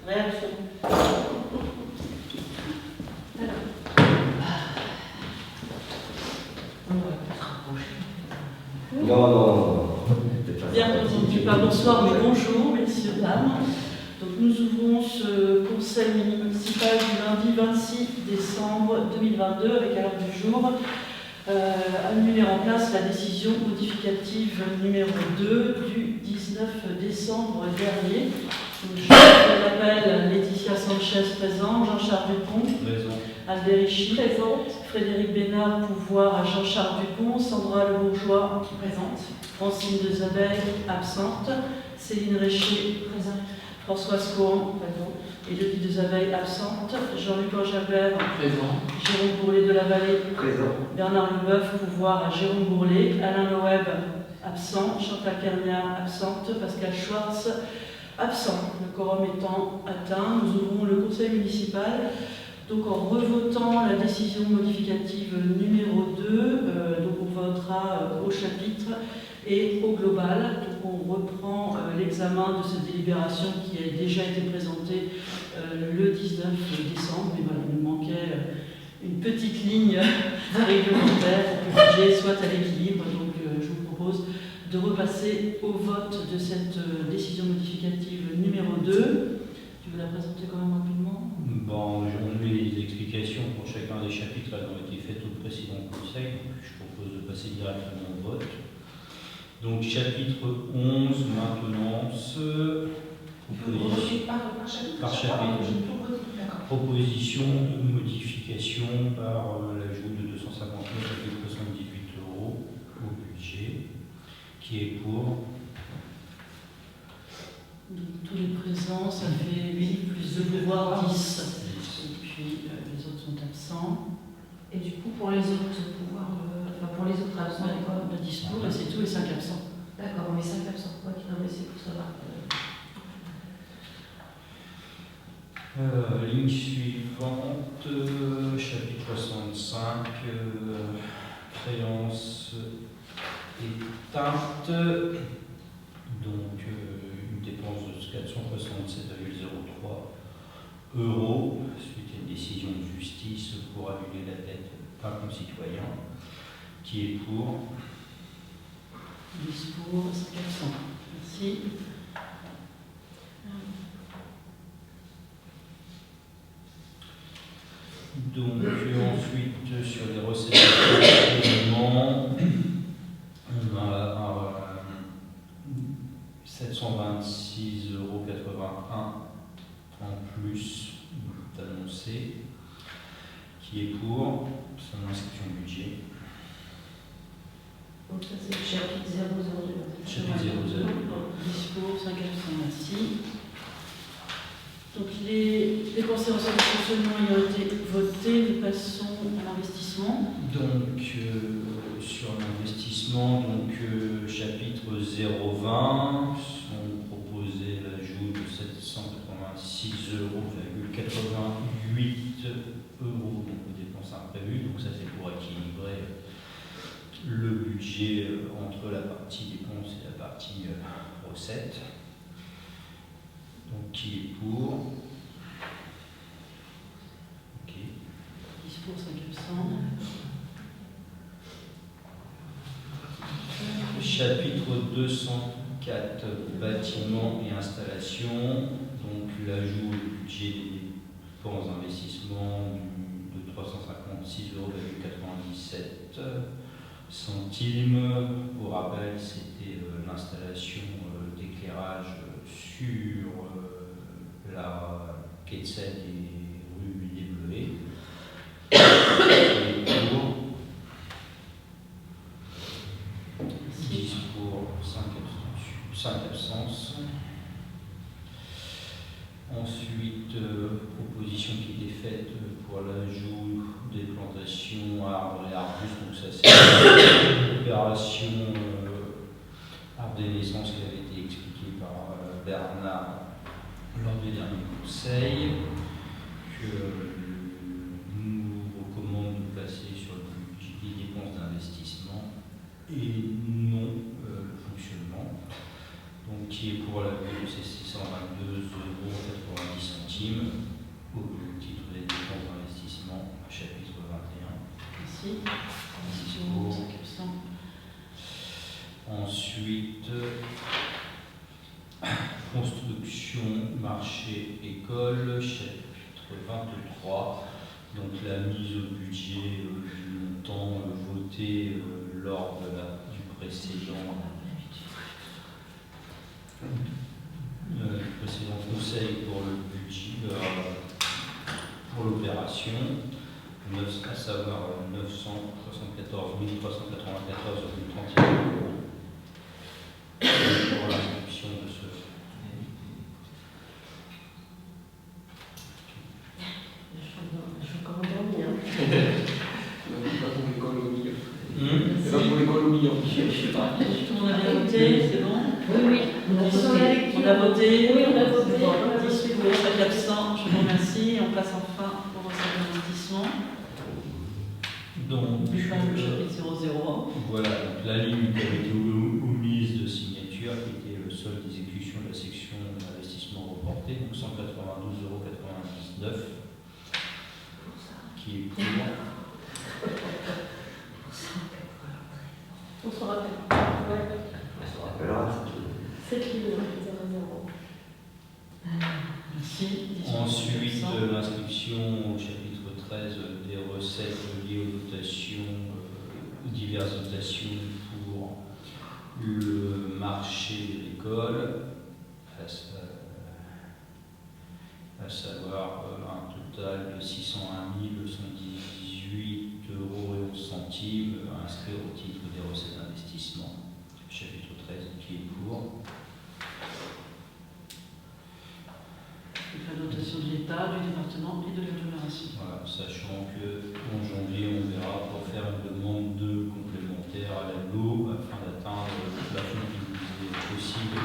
Réaction. Non. Bien entendu, pas bonsoir, mais bonjour, messieurs, dames. Donc nous ouvrons ce conseil municipal du lundi 26 décembre 2022 avec à l'heure du jour annuler en place la décision modificative numéro 2 du 19 décembre dernier. Donc, je l'appelle Laetitia Sanchez présent, Jean-Charles Dupont, Présent. Albert Richy, présente, Frédéric Bénard, pouvoir à Jean-Charles Dupont, Sandra Le Bourgeois, présente, Francine Desabeille, absente, Céline Réché, présente, Françoise Cohan, présente, Élodie Desabeille, absente, Jean-Luc Angabert, présent, Jérôme Bourlet de la Vallée, présent, Bernard Leboeuf, pouvoir à Jérôme Bourlet, Alain Loeb, absent, Chantal Kerniard, absente, Pascal Schwartz, absent. Le quorum étant atteint, nous ouvrons le conseil municipal. Donc en revotant la décision modificative numéro 2, donc on votera au chapitre et au global. Donc on reprend l'examen de cette délibération qui a déjà été présentée le 19 décembre. Mais voilà, il nous manquait une petite ligne réglementaire pour que le budget soit à l'équilibre. Donc je vous propose de repasser au vote de cette décision modificative numéro 2. Tu veux la présenter quand même rapidement ? Bon, on met les explications pour chacun des chapitres, elles ont été faites au précédent conseil, donc je propose de passer directement au vote. Donc chapitre 11, maintenance, par chapitre. Proposition de modification par l'ajout de 259,78 € au budget, qui est pour. Donc, tous les présents, ça fait 8 plus 2 pouvoirs, 10. Et puis les autres sont absents. Et du coup, pour les autres pouvoirs, pour les autres absents, il y a quoi ? Le discours, et c'est tout, et 5 absents. D'accord, on met 5 absents. Ok, non, mais c'est pour savoir. Ligne suivante, chapitre 65, créance éteinte, donc une dépense de 467,03 € suite à une décision de justice pour annuler la dette d'un concitoyen, qui est pour. Discours, 5 absents. Merci. Donc ensuite sur les recettes d'approvisionnement, on a 726,81 € en plus d'annoncé, qui est pour son inscription budget. Donc ça c'est le chapitre 002. Chapitre 00. Discours, 5 absents. Merci. Donc les dépenses et recettes de fonctionnement ayant été votées, nous passons à l'investissement. Donc sur l'investissement, chapitre 020, sont proposés l'ajout de 786,88 € donc aux dépenses imprévues. Donc ça c'est pour équilibrer le budget entre la partie dépenses et la partie recettes. Donc qui est pour? Ok. Discours, 5 absents. Chapitre 204, bâtiments et installations. Donc l'ajout au budget des dépenses d'investissement de 356,97 €. Pour rappel, c'était l'installation d'éclairage sur la quai de Seine et rue des Bleuets. Et pour 10 pour 5 absences. Ensuite, proposition qui était faite pour l'ajout des plantations arbres et arbustes. Donc ça c'est l'opération arbre des naissances qui avait été expliquée par Bernard lors du dernier conseil, que nous recommande de placer sur le budget des dépenses d'investissement et non le fonctionnement. Donc qui est pour la de ces 622,90 € centimes au titre des dépenses d'investissement, chapitre 21. Merci. Discours. Ensuite, construction, marché, école, chapitre 23. Donc la mise au budget du montant voté lors du précédent conseil pour le budget, pour l'opération, à savoir 974 394,31 euros pour l'inscription de ce. Je suis encore endormie. Pas pour l'école au milieu. C'est Pas pour l'école au milieu. Je sais pas. Tout le monde a bien voté, c'est bon? Oui, on a voté. On a voté. Oui, on a voté. 18 pour, 5 absents. Je vous remercie. On passe enfin au recette d'investissement. Donc, Du chapitre 001. voilà, donc la ligne qui avait été omise de signature, qui était le solde d'exécution de la section d'investissement reporté, donc 192,99 €, qui est pour. On se rappelle. Ouais. On se rappellera. 7 livres, 0. Merci. 18 Ensuite, absents. l'inscription au chapitre 13 des recettes liées aux dotations, diverses dotations pour le marché de l'école, à savoir un total de 601 118,11 € inscrits au titre des recettes d'investissement, chapitre 13 qui est pour. La dotation de l'État, du département et de l'agglomération. Voilà, sachant qu'en janvier, on verra pour faire une demande de complémentaire à l'AGLO afin d'atteindre le plafond qui est possible.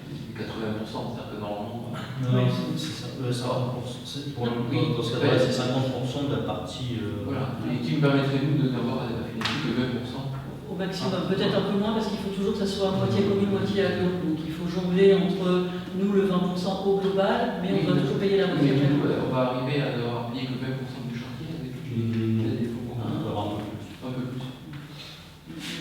Du 80%, c'est-à-dire que normalement. Non, c'est ça, 50%. Dans ce cas-là, c'est 50% de la partie. Voilà. Et qui me permettrait, nous, d'avoir la finalité de 20%. Au maximum, peut-être un peu moins parce qu'il faut toujours que ça soit moitié commune, moitié aglo. Donc il faut jongler entre nous le 20% au global, mais on doit toujours payer la moitié. Mais du coup, on va arriver à devoir payer que 20% du chantier avec les défauts. Encore un peu plus. Un peu plus.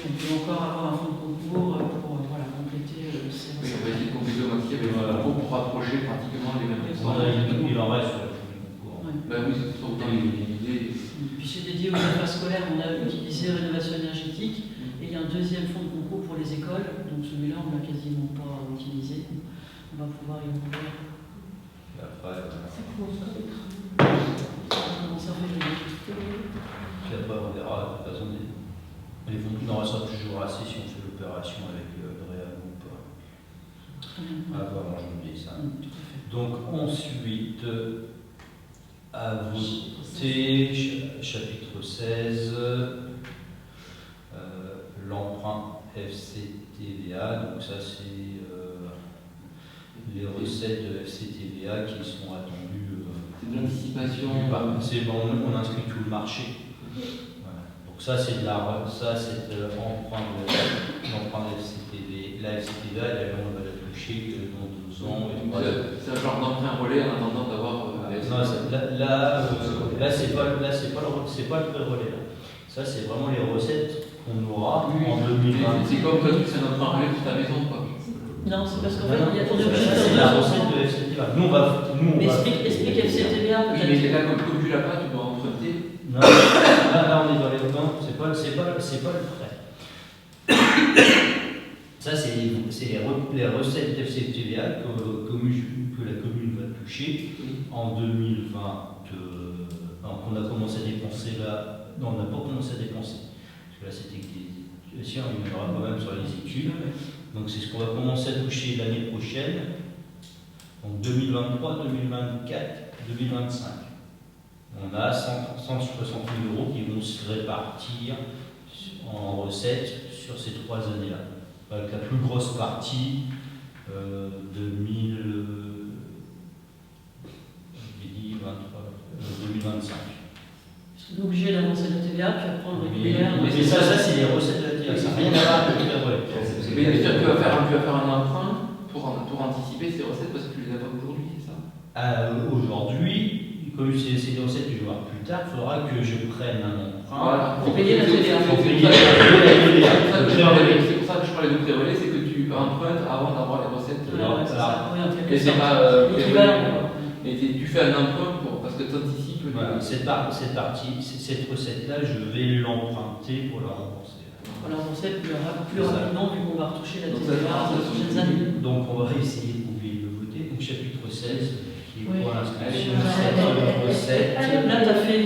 On peut encore avoir un fonds de concours pour voilà, compléter ces Oui, on va essayer de compléter au maximum avec le concours pour rapprocher pratiquement les mêmes Voilà, il en reste sur la fin du concours. Ouais. Ben oui, c'est pour autant l'idée. Puis c'est dédié aux affaires scolaires, on a utilisé rénovation énergétique et il y a un deuxième fonds de concours pour les écoles, donc celui-là on ne l'a quasiment pas utilisé. On va pouvoir y ouvrir. Et après, Ça commence comme les travaux. Comment ça fait puis après, on verra de toute façon. Les fonds, il en restera toujours assez si on fait l'opération avec le réel ou pas. Très bien. À voir en janvier, ça. Tout à fait. Donc ensuite, à voter, chapitre 16, l'emprunt FCTVA. Donc ça, c'est les recettes de FCTVA qui sont attendues. C'est de l'anticipation. C'est bon, on inscrit tout le marché. Voilà. Donc ça, c'est de l'emprunt de FCTVA. La FCTVA, on va la toucher que dans 12 ans. C'est un genre d'emprunt relais en attendant d'avoir. Non, là, c'est pas le pré-relais. Là. Ça, c'est vraiment les recettes qu'on aura en 2020. C'est comme toi, c'est un emprunt relais pour ta maison, quoi. Non, c'est parce qu'en fait, il y a ton Ça, objet c'est la recette de FCTVA. Nous, on va. Explique FCTVA Oui, peut-être. mais là, comme tu l'as pas, tu dois emprunter. Non, là, on est dans les temps. C'est pas le prêt. Ça, c'est les recettes d'FCTVA que la commune va toucher en 2020. On a commencé à dépenser là. Non, on n'a pas commencé à dépenser. Parce que là, c'était des. Si, on y aura quand même sur les études. Donc, c'est ce qu'on va commencer à toucher l'année prochaine. Donc, 2023, 2024, 2025. On a 160 000 € qui vont se répartir en recettes sur ces 3 années-là. Avec la plus grosse partie 2025. On est obligé d'avancer la TVA, puis après on récupère. Mais ça, c'est les recettes de la TVA. Ça n'a rien à voir avec le pré-relais. Mais tu vas faire un emprunt pour anticiper ces recettes parce que tu les as pas aujourd'hui, c'est ça? Aujourd'hui, comme c'est des recettes que je vais voir plus tard, il faudra que je prenne un emprunt. Voilà. Pour payer la TVA. Pour payer C'est la pour ça que je parlais de pré-relais, c'est que tu empruntes avant d'avoir les recettes. Voilà, c'est ça. Oui, en quelque Et c'est sorte. pas L'équivalent. et tu fais un emprunt parce que tu anticipes. Voilà, cette recette-là, je vais l'emprunter pour la rembourser. Voilà, on sait plus rapidement vu qu'on va retoucher la Donc, TVA ça, dans les prochaines années. Donc on va essayer de trouver une nouveauté. Donc chapitre 16, qui est Oui. pour l'inscription, Allez. recette. Là, tu as fait 16,41,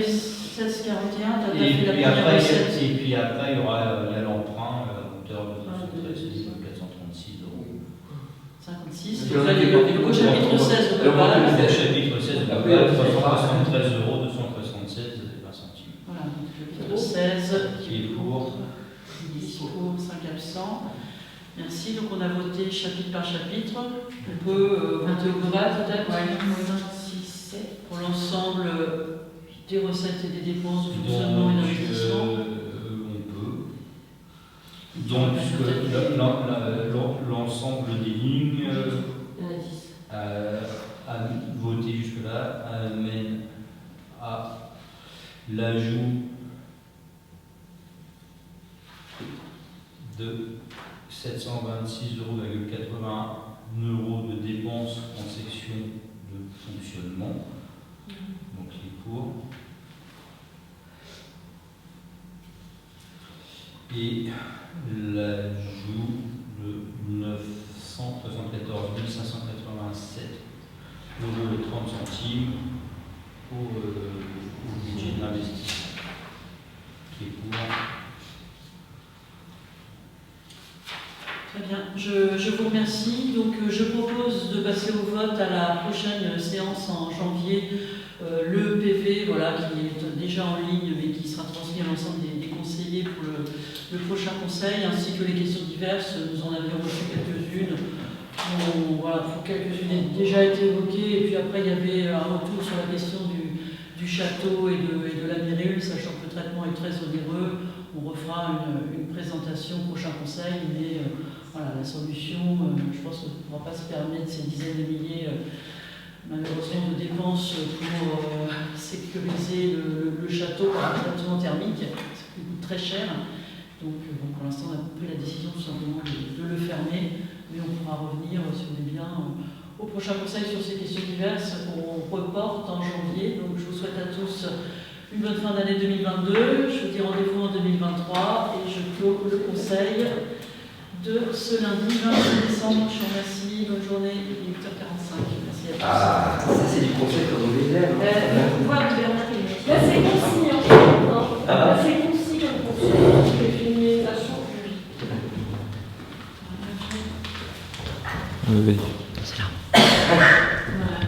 tu as fait la Et première après, recette. il y aura l'emprunt à hauteur de 13 436 €. 56. Et Donc là, au chapitre 16 au global. Le chapitre 16, Après, 373 €, 276 et 20 centimes. Voilà, donc chapitre 16 Qui est pour 10 pour, 5 absents. Merci. Donc on a voté chapitre par chapitre. On peut voter au global peut-être. 26, 7. Pour l'ensemble des recettes et des dépenses de fonctionnement et d'investissement. On peut. Donc, l'ensemble des lignes Il y en a 10. à voter jusque-là amène à l'ajout de 726,81 € de dépenses en section de fonctionnement. Donc, qui est pour. Et l'ajout de 974 587 € et 30 centimes au budget d'investissement. Qui est pour. Très bien, je vous remercie. Donc je propose de passer au vote à la prochaine séance en janvier. Le PV voilà, qui est déjà en ligne mais qui sera transmis à l'ensemble des conseillers pour le prochain conseil, ainsi que les questions diverses. Nous en avions reçu quelques-unes. Voilà, quelques-unes ont déjà été évoquées. Et puis après, il y avait un retour sur la question du château et de la Mérule, sachant que le traitement est très onéreux. On refera une présentation au prochain conseil, mais voilà, la solution, je pense qu'on ne pourra pas se permettre ces dizaines de milliers, malheureusement, de dépenses pour sécuriser le château par un traitement thermique, ce qui coûte très cher. Donc, pour l'instant, on a pris la décision tout simplement de le fermer, mais on pourra revenir, si vous voulez bien, au prochain conseil sur ces questions diverses qu'on reporte en janvier. Donc, je vous souhaite à tous une bonne fin d'année 2022. Je vous dis rendez-vous en 2023 et je clôt le conseil de ce lundi 26 décembre. Je vous remercie. Bonne journée. Il est 8h45. Merci à tous. Ah, ça c'est du conseil comme on les aime. Le pouvoir de Bernard Hinault. Là, c'est concis, hein. Ah. Là, c'est concis comme conseil. C'est filmé, ça change. Oui. Voilà.